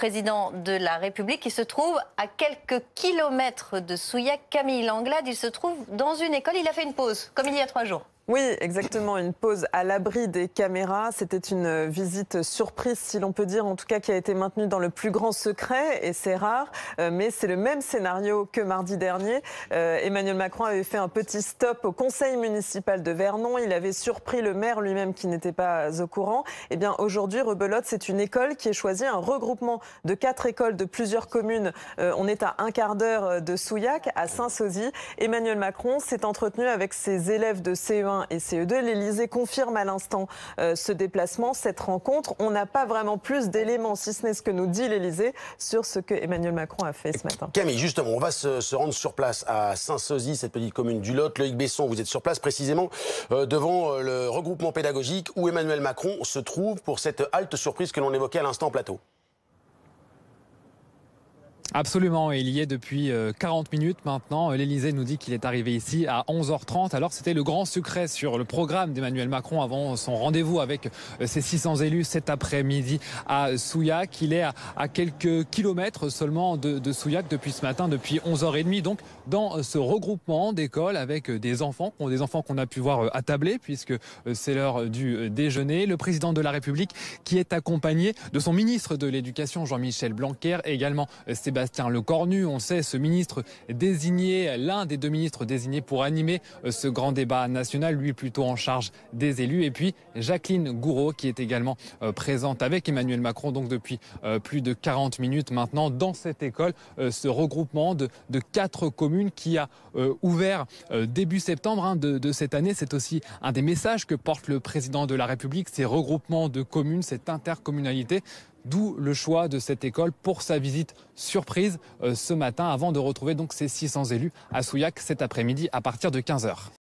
président de la République qui se trouve à quelques kilomètres de Souillac. Camille Langlade, il se trouve dans une école. Il a fait une pause, comme il y a 3 jours. Oui, exactement, une pause à l'abri des caméras. C'était une visite surprise, si l'on peut dire, en tout cas qui a été maintenue dans le plus grand secret, et c'est rare, mais c'est le même scénario que mardi dernier. Emmanuel Macron avait fait un petit stop au conseil municipal de Vernon. Il avait surpris le maire lui-même qui n'était pas au courant. Eh bien, aujourd'hui, rebelote, c'est une école qui est choisie, un regroupement de 4 écoles de plusieurs communes. On est à un quart d'heure de Souillac, à Saint-Sozy. Emmanuel Macron s'est entretenu avec ses élèves de CE1 et CE2. L'Élysée confirme à l'instant ce déplacement, cette rencontre. On n'a pas vraiment plus d'éléments, si ce n'est ce que nous dit l'Élysée, sur ce que Emmanuel Macron a fait ce matin. Camille, justement, on va se rendre sur place à Saint-Sozy, cette petite commune du Lot. Loïc Besson, vous êtes sur place précisément devant le regroupement pédagogique où Emmanuel Macron se trouve pour cette halte surprise que l'on évoquait à l'instant en plateau. Absolument, il y est depuis 40 minutes maintenant. L'Élysée nous dit qu'il est arrivé ici à 11h30. Alors c'était le grand secret sur le programme d'Emmanuel Macron avant son rendez-vous avec ses 600 élus cet après-midi à Souillac. Il est à quelques kilomètres seulement de Souillac depuis ce matin, depuis 11h30. Donc dans ce regroupement d'écoles avec des enfants qu'on a pu voir attablés puisque c'est l'heure du déjeuner. Le président de la République qui est accompagné de son ministre de l'Éducation Jean-Michel Blanquer et également Sébastien Lecornu, on sait, ce ministre désigné, l'un des 2 ministres désignés pour animer ce grand débat national, lui plutôt en charge des élus. Et puis Jacqueline Gourault qui est également présente avec Emmanuel Macron, donc depuis plus de 40 minutes maintenant dans cette école, ce regroupement de 4 communes qui a ouvert début septembre de cette année. C'est aussi un des messages que porte le président de la République, ces regroupements de communes, cette intercommunalité. D'où le choix de cette école pour sa visite surprise ce matin avant de retrouver donc ces 600 élus à Souillac cet après-midi à partir de 15h.